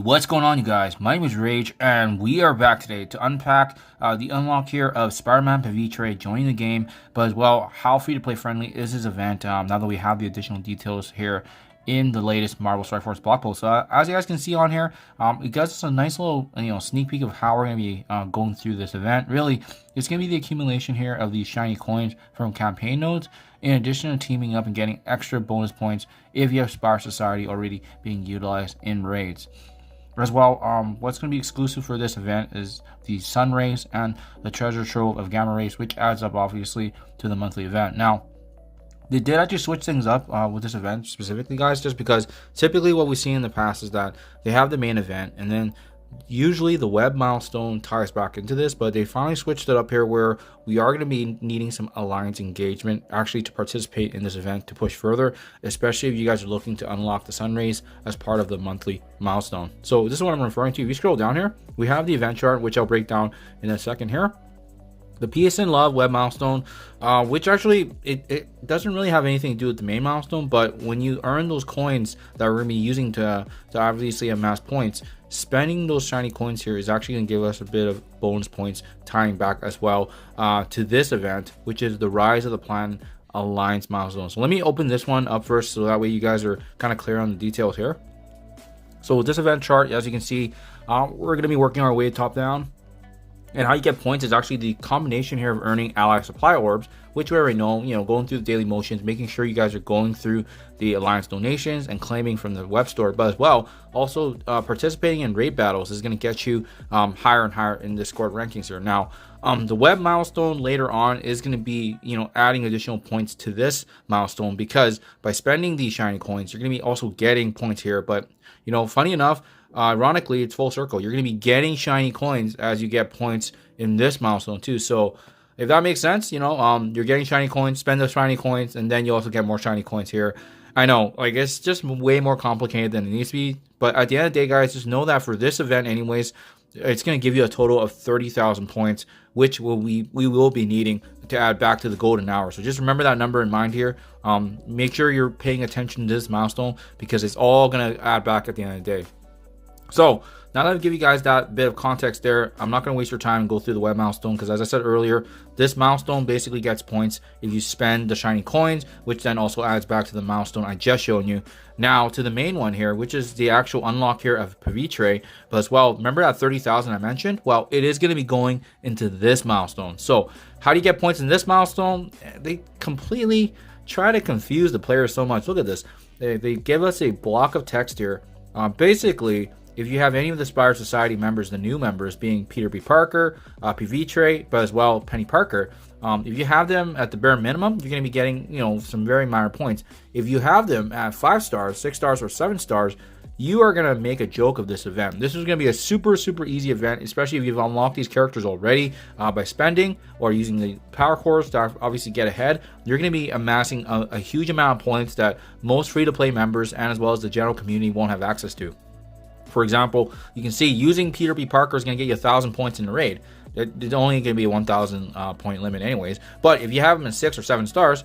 What's going on, you guys? My name is Rayge, and we are back today to unpack the unlock here of Spider-Man PAVITR joining the game, but as well, how free-to-play friendly is this event now that we have the additional details here in the latest Marvel Strike Force blog post. So as you guys can see on here, it gives us a nice little sneak peek of how we're going to be going through this event. Really, it's going to be the accumulation here of these shiny coins from campaign nodes, in addition to teaming up and getting extra bonus points if you have Spire Society already being utilized in raids. As well, what's going to be exclusive for this event is the Sun Rays and the Treasure Trove of Gamma Rays, which adds up obviously to the monthly event. Now, they did actually switch things up with this event specifically, guys, just because typically what we see in the past is that they have the main event and then usually the web milestone ties back into this, but they finally switched it up here where we are going to be needing some alliance engagement actually to participate in this event to push further, especially if you guys are looking to unlock the Sun Rays as part of the monthly milestone. So this is what I'm referring to. If you scroll down here, we have the event chart, which I'll break down in a second here. The PSN Love web milestone, which actually it doesn't really have anything to do with the main milestone, but when you earn those coins that we're going to be using to obviously amass points, spending those shiny coins here is actually going to give us a bit of bonus points tying back as well to this event, which is the Rise of the Planet Alliance milestone. So let me open this one up first so that way you guys are kind of clear on the details here. So with this event chart, as you can see, we're going to be working our way top down. And how you get points is actually the combination here of earning ally supply orbs, which we already know, going through the daily motions, making sure you guys are going through the alliance donations and claiming from the web store, but as well, also participating in raid battles is going to get you higher and higher in Discord rankings here. Now, the web milestone later on is going to be, adding additional points to this milestone, because by spending these shiny coins, you're going to be also getting points here. But, funny enough, ironically, it's full circle. You're going to be getting shiny coins as you get points in this milestone too. So if that makes sense, you're getting shiny coins, spend those shiny coins, and then you also get more shiny coins here. I know, it's just way more complicated than it needs to be. But at the end of the day, guys, just know that for this event anyways, it's going to give you a total of 30,000 points, which we will be needing to add back to the golden hour. So just remember that number in mind here. Make sure you're paying attention to this milestone, because it's all going to add back at the end of the day. So now that I've given you guys that bit of context there, I'm not going to waste your time and go through the web milestone, because as I said earlier, this milestone basically gets points if you spend the shiny coins, which then also adds back to the milestone I just showed you. Now to the main one here, which is the actual unlock here of PAVITR, but as well, remember that 30,000 I mentioned? Well, it is going to be going into this milestone. So how do you get points in this milestone? They completely try to confuse the players so much. Look at this. They give us a block of text here. Basically, if you have any of the Spire Society members, the new members being Peter B. Parker, PAVITR, but as well Penny Parker, if you have them at the bare minimum, you're going to be getting some very minor points. If you have them at 5 stars, 6 stars, or 7 stars, you are going to make a joke of this event. This is going to be a super easy event, especially if you've unlocked these characters already by spending or using the power cores to obviously get ahead. You're going to be amassing a huge amount of points that most free-to-play members and as well as the general community won't have access to. For example, you can see using Peter B. Parker is going to get you 1,000 points in the raid. It's only going to be a 1,000 point limit anyways. But if you have them in 6 or 7 stars,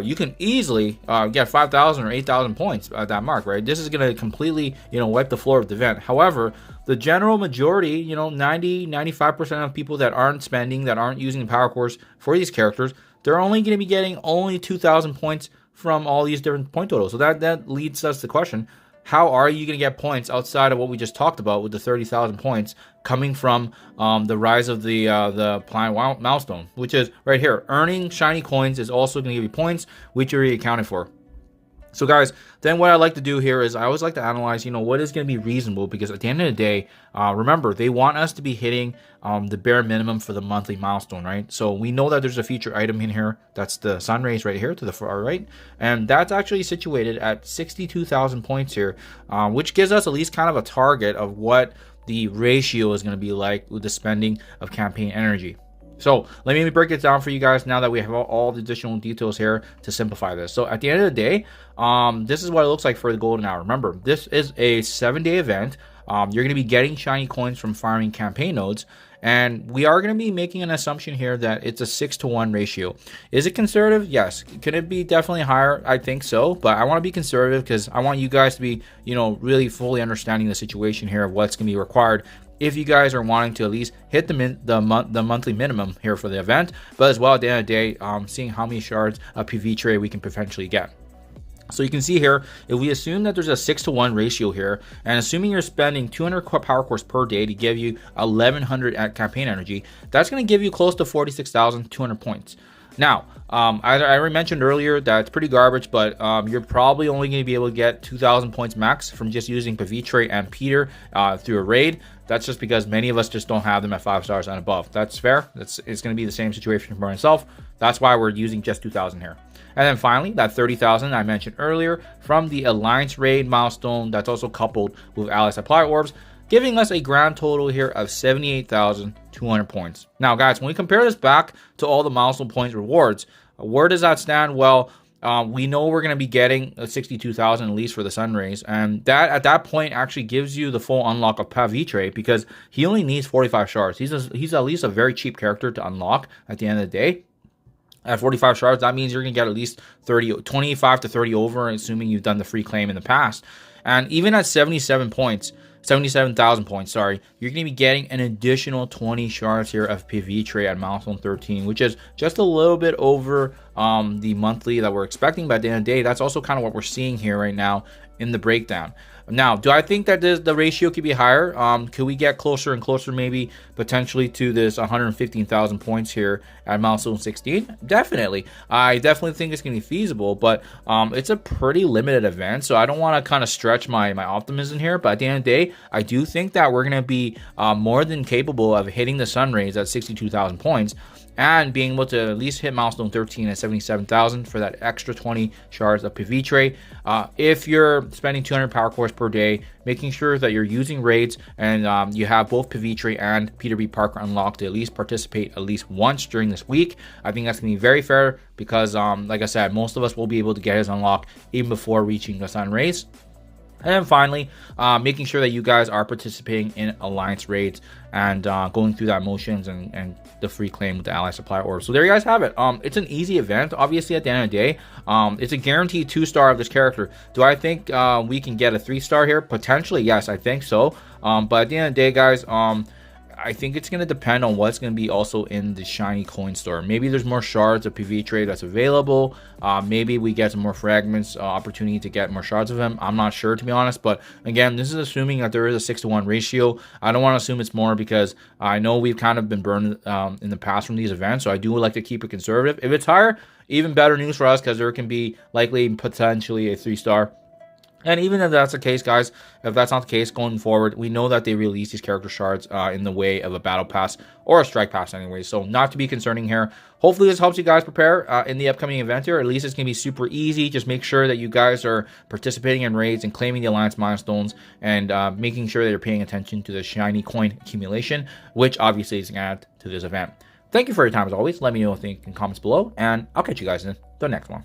you can easily get 5,000 or 8,000 points at that mark, right? This is going to completely, wipe the floor of the event. However, the general majority, 90-95% of people that aren't spending, that aren't using the power cores for these characters, they're only going to be getting only 2,000 points from all these different point totals. So that leads us to the question, how are you going to get points outside of what we just talked about with the 30,000 points coming from the Rise of the Planet milestone, which is right here. Earning shiny coins is also going to give you points, which you already accounted for. So guys, then what I like to do here is I always like to analyze, what is going to be reasonable, because at the end of the day, remember, they want us to be hitting the bare minimum for the monthly milestone, right? So we know that there's a feature item in here. That's the Sun Rays right here to the far right. And that's actually situated at 62,000 points here, which gives us at least kind of a target of what the ratio is going to be like with the spending of campaign energy. So let me break it down for you guys now that we have all the additional details here to simplify this. So at the end of the day, this is what it looks like for the golden hour. Remember, this is a 7-day event. you're going to be getting shiny coins from farming campaign nodes. And we are going to be making an assumption here that it's a 6-to-1 ratio. Is it conservative? Yes. Could it be definitely higher? I think so. But I want to be conservative because I want you guys to be, really fully understanding the situation here of what's going to be required if you guys are wanting to at least hit the monthly minimum here for the event. But as well, at the end of the day, seeing how many shards of PAVITR we can potentially get. So you can see here, if we assume that there's a 6-to-1 ratio here, and assuming you're spending 200 power cores per day to give you 1100 at campaign energy, that's going to give you close to 46,200 points. Now, I already mentioned earlier that it's pretty garbage, but you're probably only going to be able to get 2,000 points max from just using PAVITR and PAVITR through a raid. That's just because many of us just don't have them at 5 stars and above. That's fair. It's going to be the same situation for myself. That's why we're using just 2,000 here. And then finally, that 30,000 I mentioned earlier from the Alliance Raid milestone that's also coupled with Ally Supply Orbs, giving us a grand total here of 78,200 points. Now, guys, when we compare this back to all the milestone points rewards, where does that stand? Well, we know we're going to be getting 62,000 at least for the Sun Rays, and that at that point actually gives you the full unlock of PAVITR because he only needs 45 shards. He's at least a very cheap character to unlock at the end of the day. At 45 shards, that means you're going to get at least 25 to 30 over, assuming you've done the free claim in the past. And even at 77,000 points, sorry, you're going to be getting an additional 20 shards here of PAVITR at milestone 13, which is just a little bit over the monthly that we're expecting. But at the end of the day, that's also kind of what we're seeing here right now in the breakdown. Now, do I think that the ratio could be higher? Could we get closer and closer, maybe potentially to this 115,000 points here at milestone 16? Definitely. I definitely think it's going to be feasible, but it's a pretty limited event, so I don't want to kind of stretch my optimism here. But at the end of the day, I do think that we're going to be more than capable of hitting the Sun Rays at 62,000 points. And being able to at least hit milestone 13 at 77,000 for that extra 20 shards of PAVITR. If you're spending 200 power cores per day, making sure that you're using raids and you have both PAVITR and Peter B. Parker unlocked to at least participate at least once during this week. I think that's going to be very fair because, like I said, most of us will be able to get his unlock even before reaching the Sun Rays. And then finally, making sure that you guys are participating in Alliance raids and going through that motions and the free claim with the Ally Supply Orb. So there you guys have it. It's an easy event. Obviously, at the end of the day, it's a guaranteed 2-star of this character. Do I think we can get a 3-star here? Potentially, yes, I think so. But at the end of the day, guys, I think it's going to depend on what's going to be also in the shiny coin store. Maybe there's more shards of PAVITR that's available. Maybe we get some more fragments, opportunity to get more shards of him. I'm not sure, to be honest. But again, this is assuming that there is a 6-to-1 ratio. I don't want to assume it's more because I know we've kind of been burned in the past from these events. So I do like to keep it conservative. If it's higher, even better news for us because there can be likely potentially a 3-star. And even if that's the case, guys, if that's not the case going forward, we know that they release these character shards in the way of a battle pass or a strike pass anyway. So not to be concerning here. Hopefully this helps you guys prepare in the upcoming event here. At least it's going to be super easy. Just make sure that you guys are participating in raids and claiming the Alliance milestones and making sure that you're paying attention to the shiny coin accumulation, which obviously is going to add to this event. Thank you for your time as always. Let me know what you think in comments below, and I'll catch you guys in the next one.